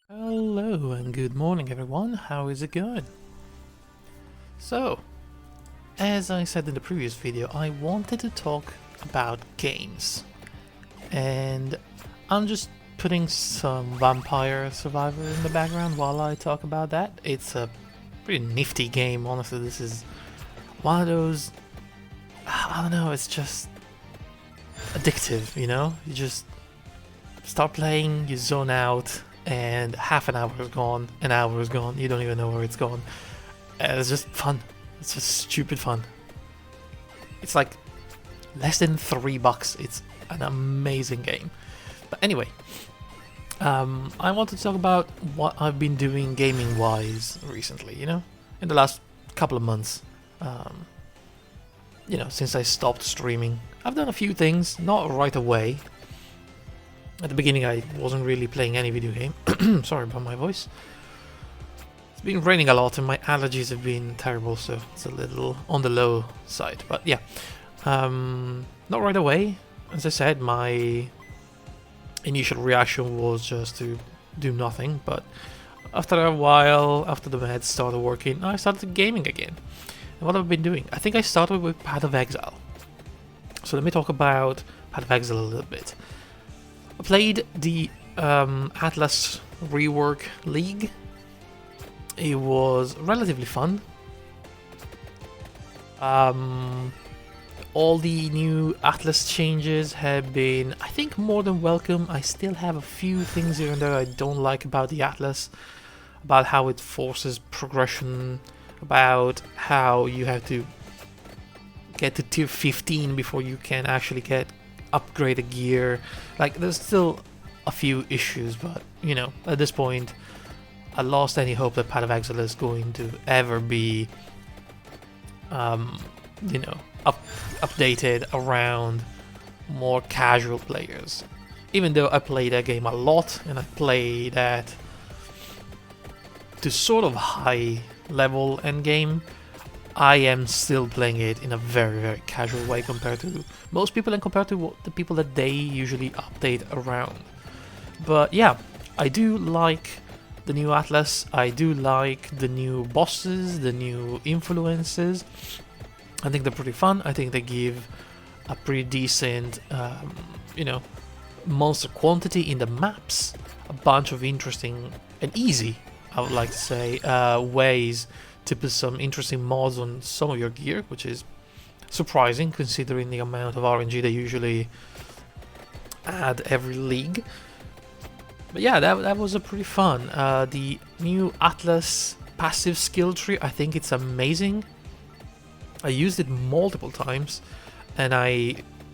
Hello and good morning everyone, how is it going? So, as I said in the previous video, I wanted to talk about games. And I'm just putting some Vampire Survivor in the background while I talk about that. It's a pretty nifty game, honestly. This is one of those, I don't know, it's just addictive, you know? You just start playing, you zone out, and half an hour is gone, an hour is gone, you don't even know where it's gone. And it's just fun. It's just stupid fun. It's like less than $3. It's an amazing game. But anyway, I want to talk about what I've been doing gaming-wise recently, you know? In the last couple of months. You know, since I stopped streaming. I've done a few things, not right away. At the beginning I wasn't really playing any video game. Sorry about my voice. It's been raining a lot and my allergies have been terrible, so it's a little on the low side. But yeah, not right away. As I said, my initial reaction was just to do nothing, but after a while, after the meds started working, I started gaming again. And what I've been doing, I think I started with Path of Exile. So let me talk about Path of Exile a little bit. I played the Atlas Rework League. It was relatively fun. All the new Atlas changes have been, I think, more than welcome. I still have a few things here and there I don't like about the Atlas, about how it forces progression, about how you have to get to tier 15 before you can actually get upgraded gear. Like, there's still a few issues, but you know, at this point I lost any hope that Path of Exile is going to ever be you know, updated around more casual players. Even though I play that game a lot and I play that to sort of high level endgame, I am still playing it in a very, very casual way compared to most people and compared to the people that they usually update around. But yeah, I do like the new Atlas, I do like the new bosses, the new influences. I think they're pretty fun. I think they give a pretty decent, you know, monster quantity in the maps, a bunch of interesting and easy, I would like to say, ways to put some interesting mods on some of your gear, which is surprising considering the amount of RNG they usually add every league. But yeah, that was a pretty fun. The new Atlas passive skill tree, I think it's amazing. I used it multiple times, and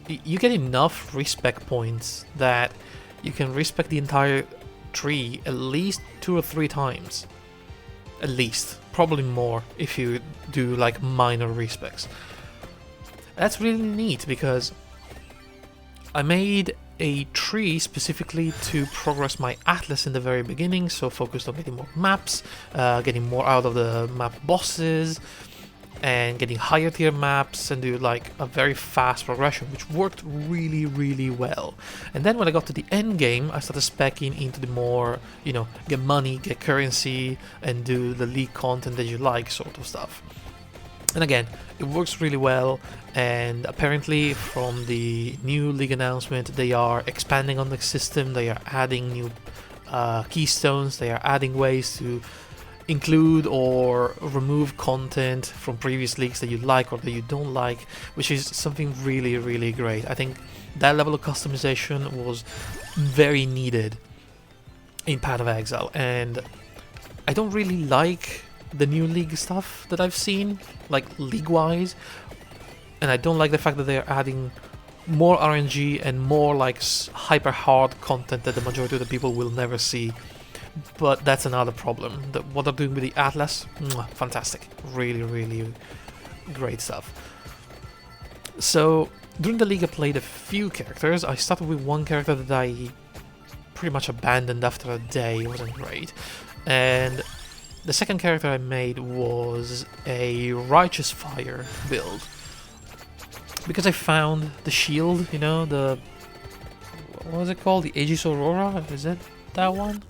you get enough respec points that you can respec the entire tree at least 2 or 3 times. At least, probably more if you do like minor respecs. That's really neat because I made a tree specifically to progress my Atlas in the very beginning, so focused on getting more maps, getting more out of the map bosses, and getting higher tier maps and do like a very fast progression, which worked really, really well. And then when I got to the end game, I started speccing into the more, you know, get money, get currency, and do the league content that you like sort of stuff. And again, it works really well, and apparently from the new league announcement, they are expanding on the system, they are adding new keystones, they are adding ways to include or remove content from previous leagues that you like or that you don't like, which is something really, really great. I think that level of customization was very needed in Path of Exile, and I don't really like the new league stuff that I've seen, like league-wise, and I don't like the fact that they're adding more RNG and more like hyper hard content that the majority of the people will never see. But that's another problem. What they're doing with the Atlas, fantastic. Really, really great stuff. So, during the league I played a few characters. I started with one character that I pretty much abandoned after a day. It wasn't great. And the second character I made was a Righteous Fire build. Because I found the shield, you know, what was it called? The Aegis Aurora? Is it that one?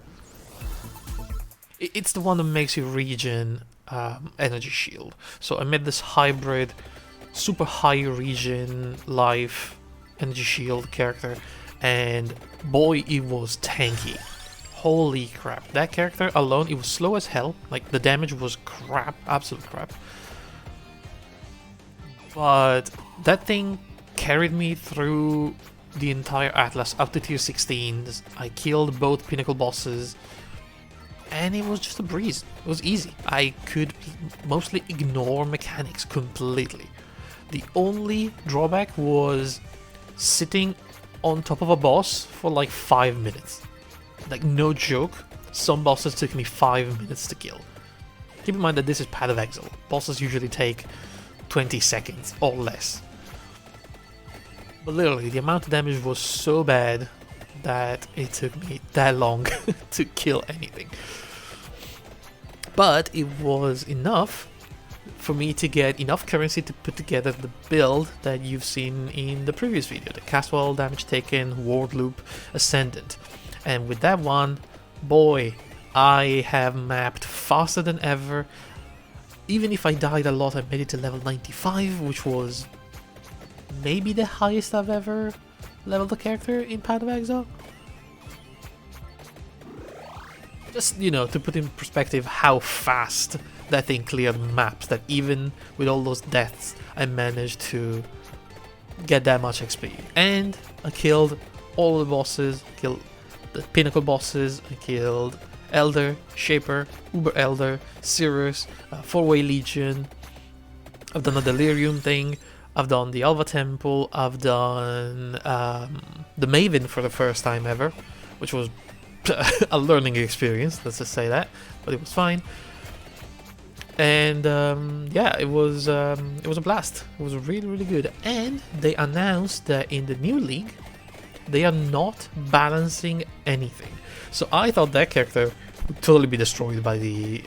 It's the one that makes you regen energy shield. So I made this hybrid, super high regen life energy shield character, and boy, it was tanky. Holy crap. That character alone, it was slow as hell. Like, the damage was crap, absolute crap. But that thing carried me through the entire Atlas up to tier 16. I killed both pinnacle bosses, and it was just a breeze. It was easy. I could mostly ignore mechanics completely. The only drawback was sitting on top of a boss for like 5 minutes. Like, no joke, some bosses took me 5 minutes to kill. Keep in mind that this is Path of Exile. Bosses usually take 20 seconds or less. But literally, the amount of damage was so bad that it took me that long to kill anything. But it was enough for me to get enough currency to put together the build that you've seen in the previous video. The Castwell, Damage Taken, Ward Loop, Ascendant. And with that one, boy, I have mapped faster than ever. Even if I died a lot, I made it to level 95, which was maybe the highest I've ever leveled a character in Path of Exile. Just, you know, to put in perspective how fast that thing cleared maps, that even with all those deaths, I managed to get that much XP. And I killed all the bosses, killed the pinnacle bosses, I killed Elder, Shaper, Uber Elder, Cirrus, 4-Way Legion. I've done a Delirium thing, I've done the Alva Temple, I've done the Maven for the first time ever, which was a learning experience, let's just say that, but it was fine. And yeah, it was a blast. It was really, really good. And they announced that in the new league, they are not balancing anything. So I thought that character would totally be destroyed by the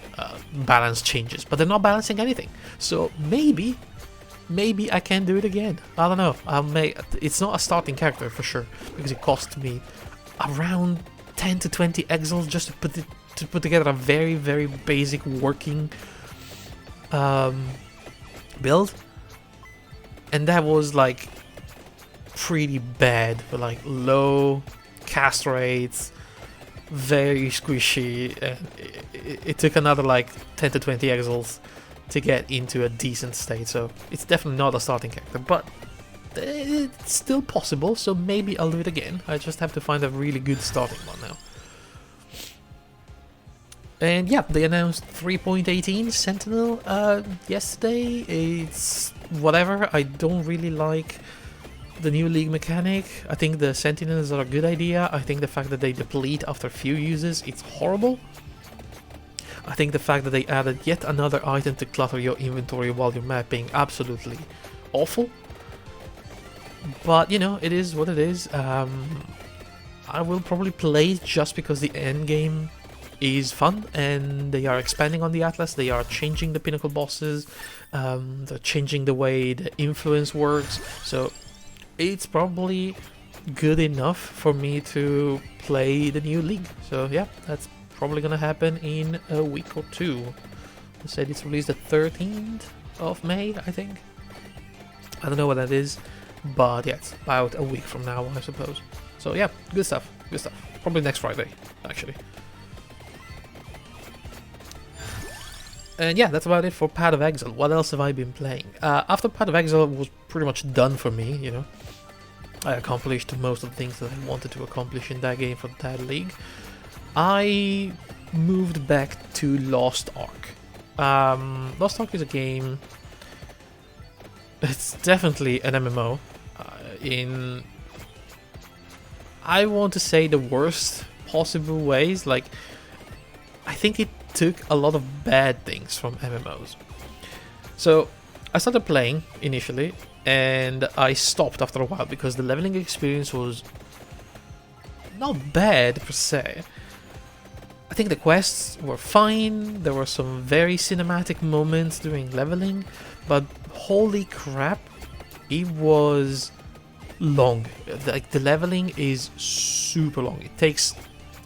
balance changes, but they're not balancing anything. So maybe I can do it again. I don't know. It's not a starting character for sure, because it cost me around 10 to 20 exiles just to put together a very, very basic working build, and that was like pretty bad for like low cast rates, very squishy, and it took another like 10 to 20 exiles to get into a decent state. So it's definitely not a starting character, but it's still possible, so maybe I'll do it again. I just have to find a really good starting one now. And yeah, they announced 3.18 Sentinel yesterday. It's whatever. I don't really like the new league mechanic. I think the Sentinels are a good idea. I think the fact that they deplete after few uses, it's horrible. I think the fact that they added yet another item to clutter your inventory while you're mapping, absolutely awful. But, you know, it is what it is. I will probably play just because the end game is fun, and they are expanding on the Atlas. They are changing the pinnacle bosses. They're changing the way the influence works. So it's probably good enough for me to play the new league. So yeah, that's probably gonna happen in a week or two. They said it's released the 13th of May, I think. I don't know what that is, but yeah, it's about a week from now, I suppose. So yeah, good stuff, good stuff. Probably next Friday, actually. And yeah, that's about it for Path of Exile. What else have I been playing? After Path of Exile was pretty much done for me, you know. I accomplished most of the things that I wanted to accomplish in that game for that league. I moved back to Lost Ark. Lost Ark is a game... It's definitely an MMO. In... I want to say the worst possible ways. Like, I think it took a lot of bad things from MMOs. So I started playing initially, and I stopped after a while because the leveling experience was not bad per se. I think the quests were fine, there were some very cinematic moments during leveling, but holy crap, it was long. Like, the leveling is super long. It takes,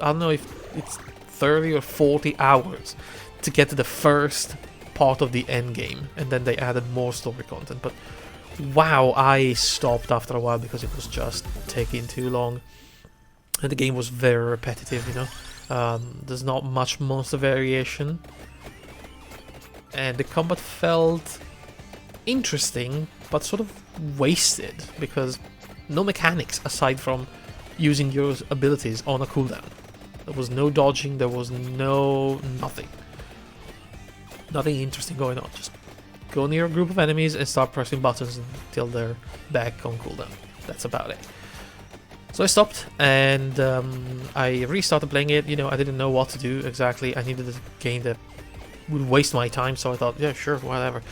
I don't know if it's 30 or 40 hours to get to the first part of the end game, and then they added more story content. But wow, I stopped after a while because it was just taking too long, and the game was very repetitive, you know. There's not much monster variation, and the combat felt interesting but sort of wasted because no mechanics aside from using your abilities on a cooldown. There was no dodging, there was nothing interesting going on. Just go near a group of enemies and start pressing buttons until they're back on cooldown. That's about it. So I stopped and I restarted playing it. You know, I didn't know what to do exactly. I needed a game that would waste my time, so I thought, yeah, sure, whatever.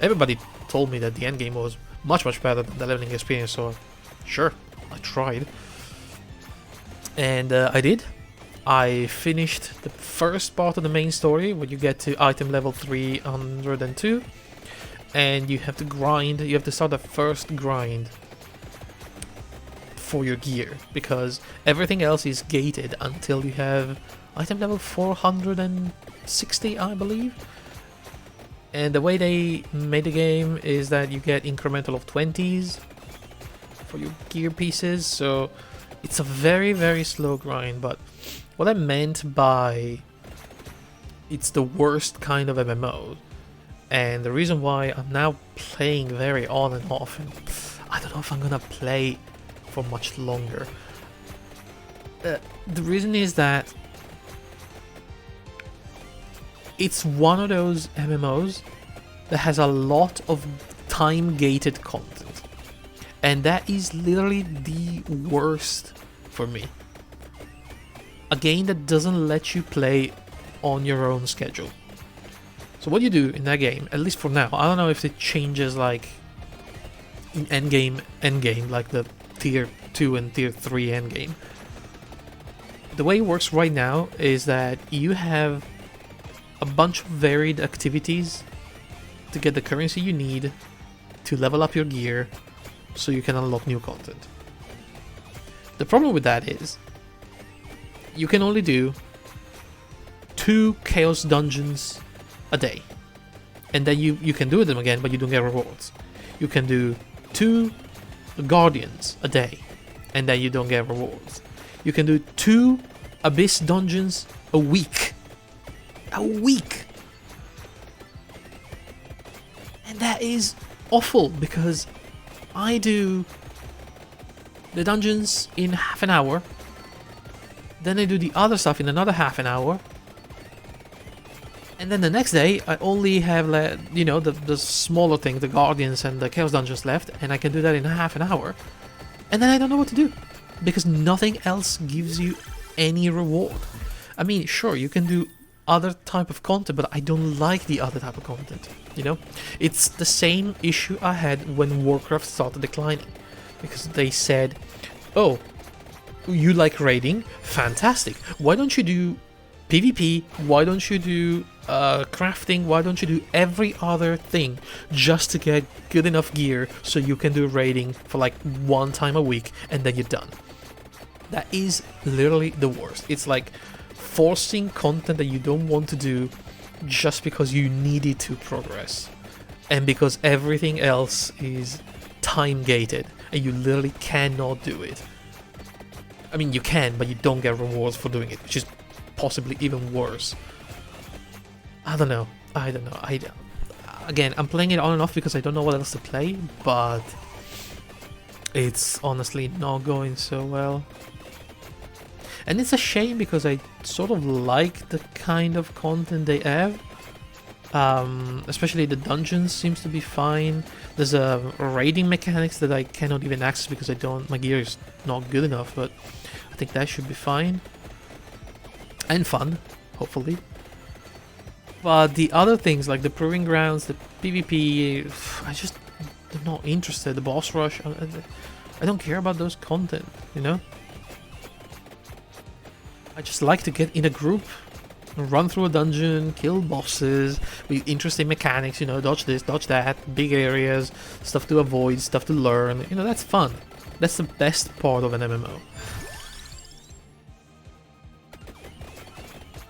Everybody told me that the end game was much better than the leveling experience, so sure, I tried. And I did. I finished the first part of the main story, where you get to item level 302, and you have to grind. You have to start the first grind for your gear, because everything else is gated until you have item level 460, I believe. And the way they made the game is that you get incremental of 20s for your gear pieces, so it's a very slow grind. But what I meant by it's the worst kind of MMO, and the reason why I'm now playing very on and off, and I don't know if I'm gonna play for much longer. The reason is that it's one of those MMOs that has a lot of time-gated content, and that is literally the worst for me. A game that doesn't let you play on your own schedule. So what you do in that game, at least for now, I don't know if it changes like in endgame, like the tier 2 and tier 3 endgame. The way it works right now is that you have a bunch of varied activities to get the currency you need to level up your gear so you can unlock new content. The problem with that is you can only do 2 chaos dungeons a day, and then you can do them again, but you don't get rewards. You can do 2 guardians a day, and then you don't get rewards. You can do 2 abyss dungeons a week. And that is awful, because I do the dungeons in half an hour, then I do the other stuff in another half an hour, and then the next day I only have the smaller thing, the guardians and the chaos dungeons left, and I can do that in half an hour, and then I don't know what to do because nothing else gives you any reward. I mean, sure, you can do other type of content, but I don't like the other type of content, you know? It's the same issue I had when Warcraft started declining, because they said, oh, you like raiding? Fantastic. Why don't you do PvP? Why don't you do crafting? Why don't you do every other thing just to get good enough gear so you can do raiding for like 1 time a week and then you're done? That is literally the worst. It's like forcing content that you don't want to do just because you need it to progress, and because everything else is time gated and you literally cannot do it. I mean, you can, but you don't get rewards for doing it, which is possibly even worse. I don't know. Again, I'm playing it on and off because I don't know what else to play, but it's honestly not going so well. And it's a shame because I sort of like the kind of content they have. Especially the dungeons seems to be fine. There's a raiding mechanics that I cannot even access because my gear is not good enough, but I think that should be fine. And fun, hopefully. But the other things like the proving grounds, the PvP, I'm not interested. The boss rush, I don't care about those content, you know? I just like to get in a group, run through a dungeon, kill bosses with interesting mechanics, you know, dodge this, dodge that, big areas, stuff to avoid, stuff to learn, you know, that's fun. That's the best part of an MMO.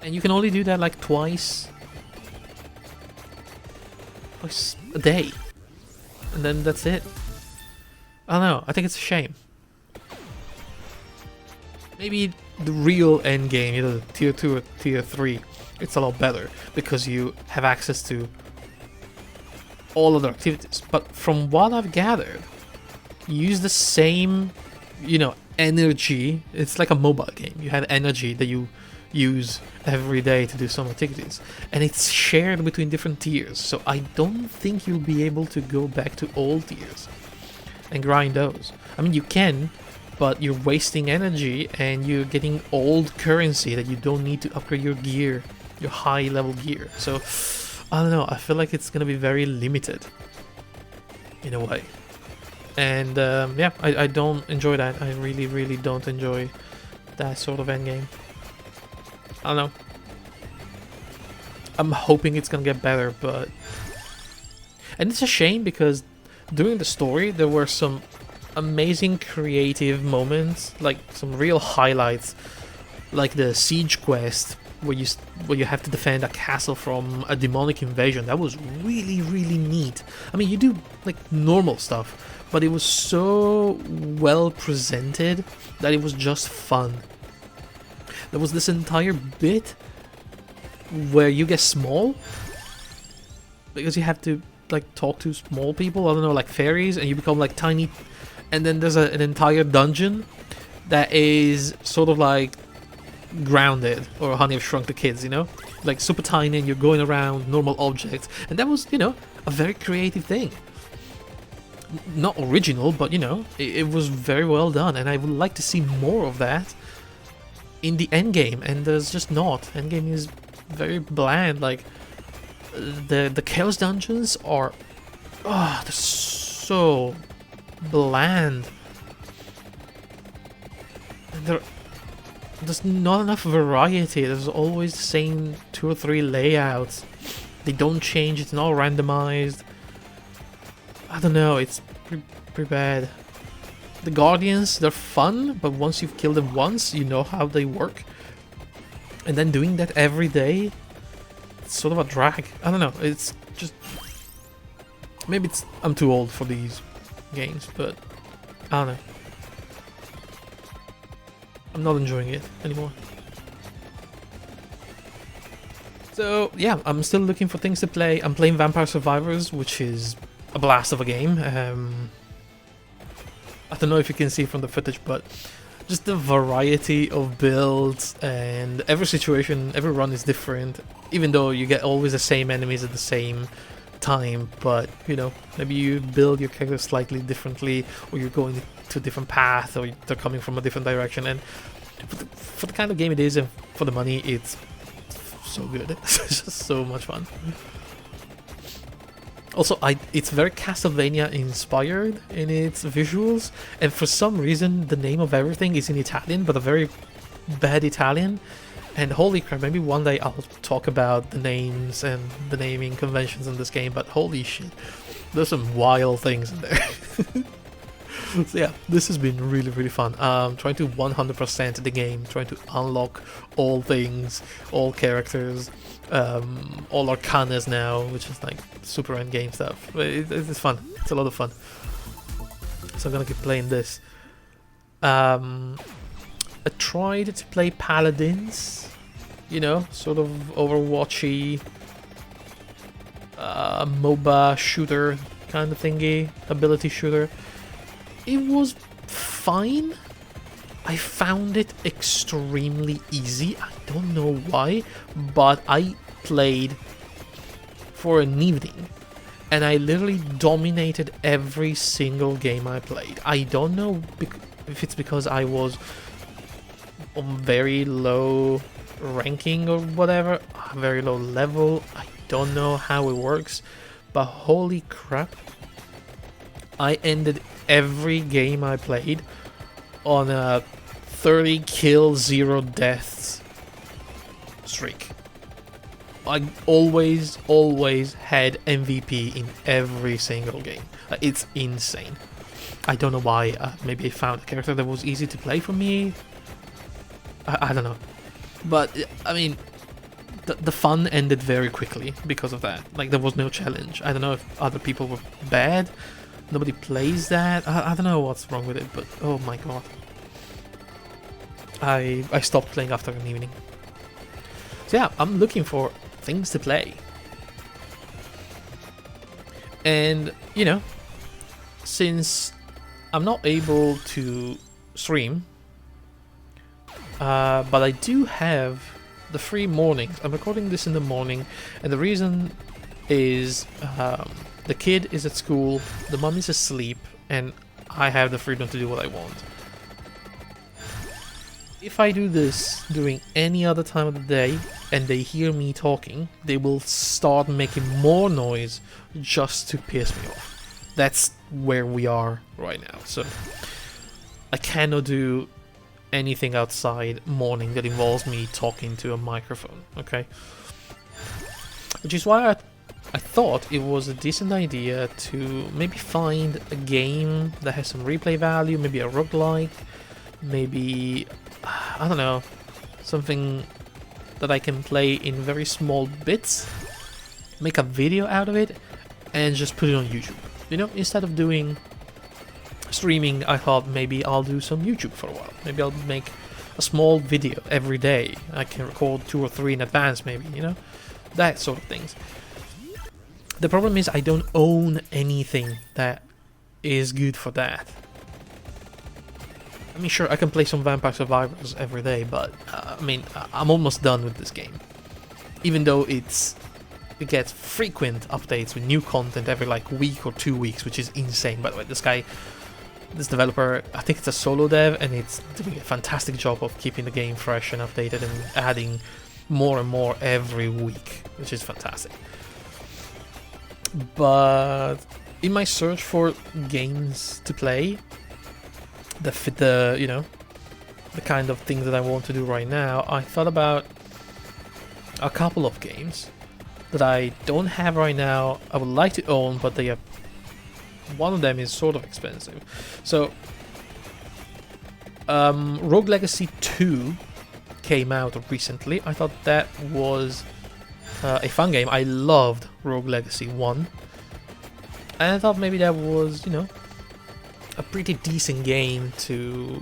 And you can only do that like twice a day. And then that's it. I don't know, I think it's a shame. Maybe the real end game, you know, the tier 2 or tier 3, it's a lot better because you have access to all other activities. But from what I've gathered, you use the same, you know, energy. It's like a mobile game. You have energy that you use every day to do some activities, and it's shared between different tiers. So I don't think you'll be able to go back to old tiers and grind those. I mean, you can, but you're wasting energy and you're getting old currency that you don't need to upgrade your gear, your high level gear. So I don't know, I feel like it's gonna be very limited in a way. And yeah, I don't enjoy that. I really don't enjoy that sort of endgame. I don't know. I'm hoping it's gonna get better, but... And it's a shame because during the story there were some amazing creative moments, like some real highlights, like the siege quest where you have to defend a castle from a demonic invasion. That was really neat. I mean, you do like normal stuff, but it was so well presented that it was just fun. There was this entire bit where you get small because you have to like talk to small people, I don't know, like fairies, and you become like tiny. And then there's an entire dungeon that is sort of like Grounded or Honey, I've Shrunk the Kids, you know, like super tiny, and you're going around normal objects. And that was, you know, a very creative thing. Not original, but you know, it was very well done, and I would like to see more of that in the endgame. And there's just not. Endgame is very bland. Like the chaos dungeons are, oh, they're so bland. And there's not enough variety. There's always the same 2 or 3 layouts. They don't change. It's not randomized. I don't know. It's pretty bad. The Guardians, they're fun, but once you've killed them once, you know how they work. And then doing that every day, it's sort of a drag. I don't know. It's just... Maybe I'm too old for these games, but I don't know. I'm not enjoying it anymore. So yeah, I'm still looking for things to play. I'm playing Vampire Survivors, which is a blast of a game. I don't know if you can see from the footage, but just the variety of builds, and every situation, every run is different, even though you get always the same enemies at the same time. But you know, maybe you build your character slightly differently, or you're going to a different path, or they're coming from a different direction. And for the kind of game it is, and for the money, it's so good. It's just so much fun. Also, it's very Castlevania inspired in its visuals, and for some reason the name of everything is in Italian, but a very bad Italian. And holy crap, maybe one day I'll talk about the names and the naming conventions in this game, but holy shit, there's some wild things in there. So yeah, this has been really fun. Trying to 100% the game, trying to unlock all things, all characters, all arcanas now, which is like super endgame stuff. It's fun. It's a lot of fun. So I'm gonna keep playing this. I tried to play Paladins, you know, sort of Overwatchy, MOBA shooter kind of thingy, ability shooter. It was fine. I found it extremely easy. I don't know why, but I played for an evening and I literally dominated every single game I played. I don't know if it's because I was on very low ranking or whatever, very low level. I don't know how it works, but holy crap, I ended every game I played on a 30 kills, 0 deaths streak. I always had MVP in every single game. It's insane. I don't know why. Maybe I found a character that was easy to play for me. I don't know. But, I mean, the fun ended very quickly because of that. Like, there was no challenge. I don't know if other people were bad. Nobody plays that. I don't know what's wrong with it, but oh my god. I stopped playing after an evening. So yeah, I'm looking for things to play. And, you know, since I'm not able to stream, but I do have the free mornings. I'm recording this in the morning, and the reason is the kid is at school, the mom is asleep, and I have the freedom to do what I want. If I do this during any other time of the day and they hear me talking, they will start making more noise just to piss me off. That's where we are right now. So I cannot do anything outside morning that involves me talking to a microphone, okay? Which is why I thought it was a decent idea to maybe find a game that has some replay value, maybe a roguelike, maybe, I don't know, something that I can play in very small bits, make a video out of it, and just put it on YouTube. You know, instead of doing streaming, I thought maybe I'll do some YouTube for a while. Maybe I'll make a small video every day. I can record 2 or 3 in advance, maybe, you know? That sort of things. The problem is I don't own anything that is good for that. I mean, sure, I can play some Vampire Survivors every day, but, I mean, I'm almost done with this game. Even though it gets frequent updates with new content every, like, week or 2 weeks, which is insane. By the way, this developer, I think it's a solo dev, and it's doing a fantastic job of keeping the game fresh and updated and adding more and more every week, which is fantastic. But in my search for games to play that fit the, you know, the kind of things that I want to do right now, I thought about a couple of games that I don't have right now, I would like to own, but they are, one of them is sort of expensive. So, Rogue Legacy 2 came out recently. I thought that was a fun game. I loved Rogue Legacy 1. And I thought maybe that was, you know, a pretty decent game to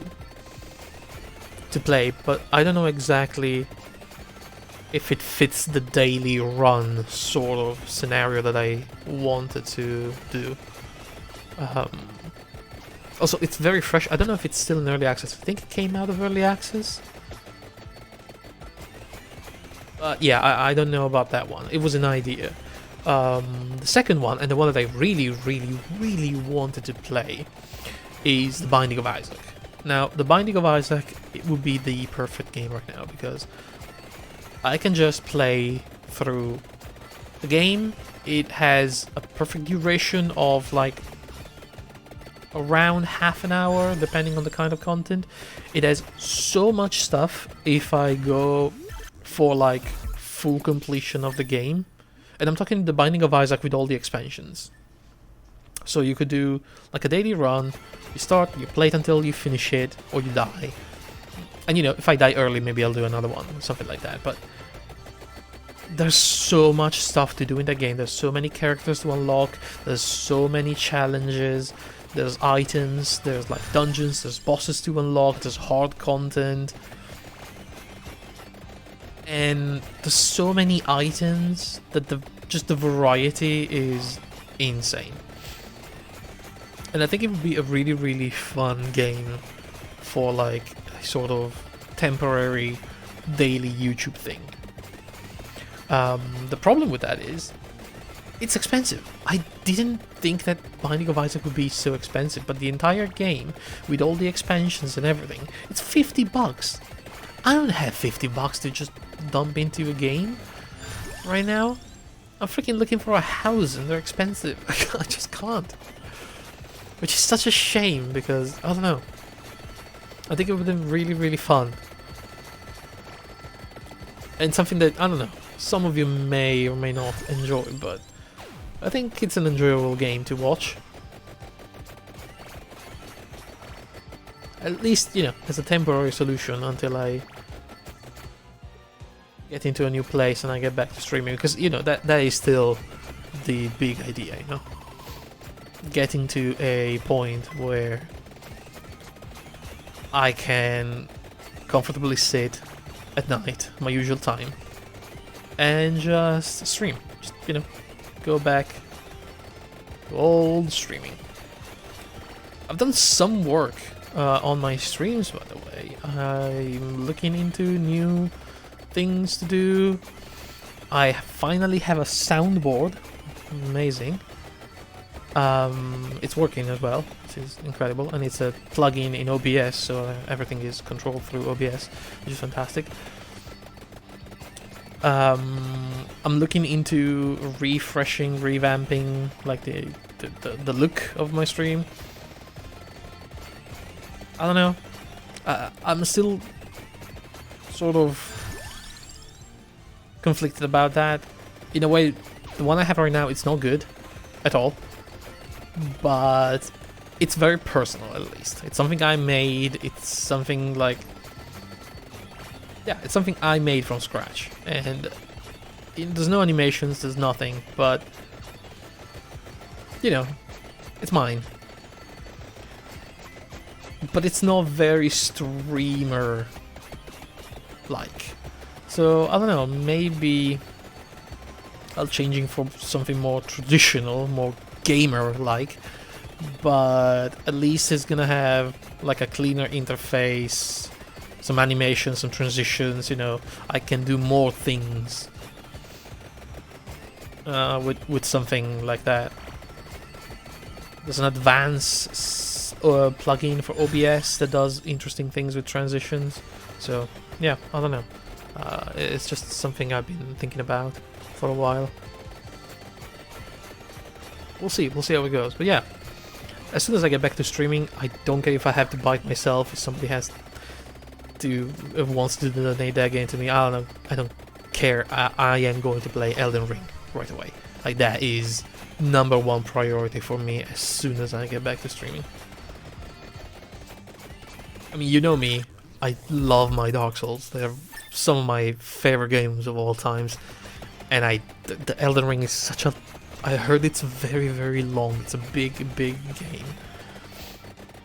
play, but I don't know exactly if it fits the daily run sort of scenario that I wanted to do. Also, it's very fresh. I don't know if it's still in early access. I think it came out of early access. Yeah, I don't know about that one. It was an idea. The second one, and the one that I really, really, really wanted to play, is The Binding of Isaac. Now, The Binding of Isaac, it would be the perfect game right now, because I can just play through the game. It has a perfect duration of, like, around half an hour, depending on the kind of content. It has so much stuff if I go for, like, full completion of the game. And I'm talking The Binding of Isaac with all the expansions. So you could do like a daily run, you start, you play it until you finish it, or you die. And you know, if I die early, maybe I'll do another one, something like that. But there's so much stuff to do in that game. There's so many characters to unlock, there's so many challenges, there's items, there's like dungeons, there's bosses to unlock, there's hard content. And there's so many items that just the variety is insane. And I think it would be a really, really fun game for like a sort of temporary daily YouTube thing. The problem with that is it's expensive. I didn't think that Binding of Isaac would be so expensive, but the entire game with all the expansions and everything, it's $50. I don't have $50 to just dump into a game right now. I'm freaking looking for a house and they're expensive. I just can't. Which is such a shame because, I don't know. I think it would have been really, really fun. And something that, I don't know, some of you may or may not enjoy, but I think it's an enjoyable game to watch. At least, you know, as a temporary solution until I get into a new place and I get back to streaming, because you know that is still the big idea, you know, getting to a point where I can comfortably sit at night, my usual time, and just stream. Just, you know, go back to old streaming. I've done some work on my streams, by the way. I'm looking into new things to do. I finally have a soundboard. Amazing. It's working as well, which is incredible, and it's a plugin in OBS, so everything is controlled through OBS, which is fantastic. I'm looking into refreshing, revamping, like the look of my stream. I don't know. I'm still sort of conflicted about that. In a way, the one I have right now, it's not good at all, but it's very personal, at least. It's something I made. It's something like, yeah, it's something I made from scratch, and there's no animations, there's nothing, but you know, it's mine. But it's not very streamer like. So I don't know, maybe I'll changing for something more traditional, more gamer like, but at least it's gonna have like a cleaner interface, some animations, some transitions, you know. I can do more things with something like that. There's an advanced plugin for OBS that does interesting things with transitions. So yeah, I don't know. It's just something I've been thinking about for a while. We'll see how it goes. But yeah, as soon as I get back to streaming, I don't care if I have to bite myself, if somebody has to wants to donate that game to me. I don't know. I don't care. I am going to play Elden Ring right away. Like, that is #1 priority for me as soon as I get back to streaming. I mean, you know me. I love my Dark Souls. They're some of my favorite games of all times. And the Elden Ring is such a... I heard it's very, very long. It's a big, big game.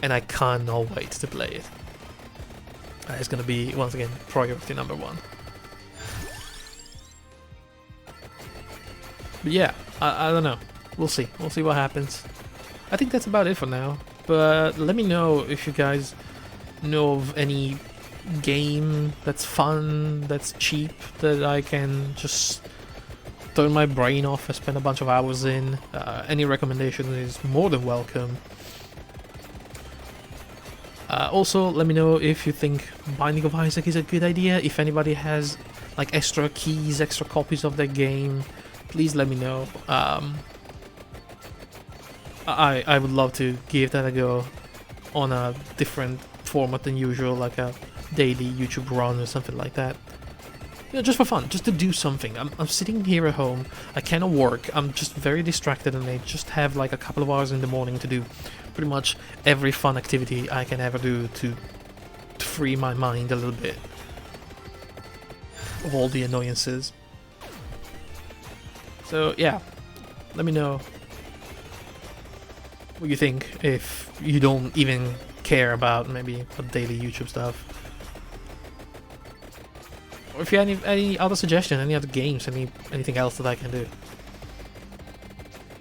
And I cannot wait to play it. It's gonna be, once again, priority #1. But yeah, I don't know. We'll see. We'll see what happens. I think that's about it for now. But let me know if you guys know of any game that's fun, that's cheap, that I can just turn my brain off and spend a bunch of hours in. Any recommendation is more than welcome. Also, let me know if you think Binding of Isaac is a good idea. If anybody has like extra keys, extra copies of that game, please let me know. I would love to give that a go on a different format than usual, like a daily YouTube run or something like that. You know, just for fun, just to do something. I'm sitting here at home, I cannot work, I'm just very distracted, and I just have like a couple of hours in the morning to do pretty much every fun activity I can ever do to free my mind a little bit of all the annoyances. So yeah, let me know what you think if you don't even care about maybe the daily YouTube stuff. Or if you have any other suggestions, any other games, anything else that I can do.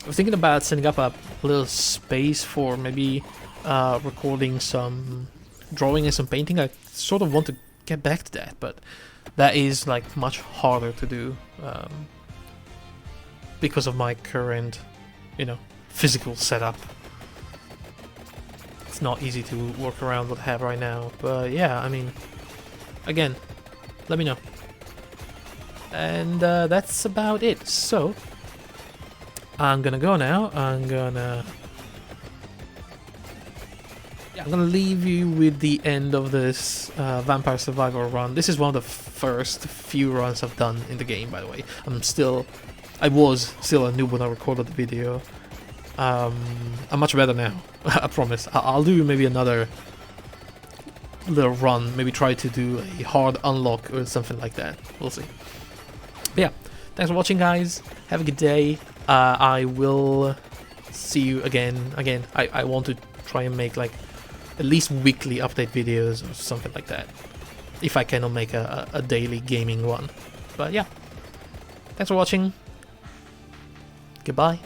I was thinking about setting up a little space for maybe recording some drawing and some painting. I sort of want to get back to that, but that is like much harder to do because of my current, you know, physical setup. It's not easy to work around what I have right now, but yeah, I mean, again, let me know. And that's about it. So I'm gonna go now. I'm gonna leave you with the end of this Vampire Survivor run. This is one of the first few runs I've done in the game, by the way. I was still a noob when I recorded the video. I'm much better now. I promise. I'll do maybe another little run. Maybe try to do a hard unlock or something like that. We'll see. But yeah, thanks for watching, guys. Have a good day. I will see you again. I want to try and make like at least weekly update videos or something like that, if I cannot make a daily gaming one. But yeah, thanks for watching. Goodbye.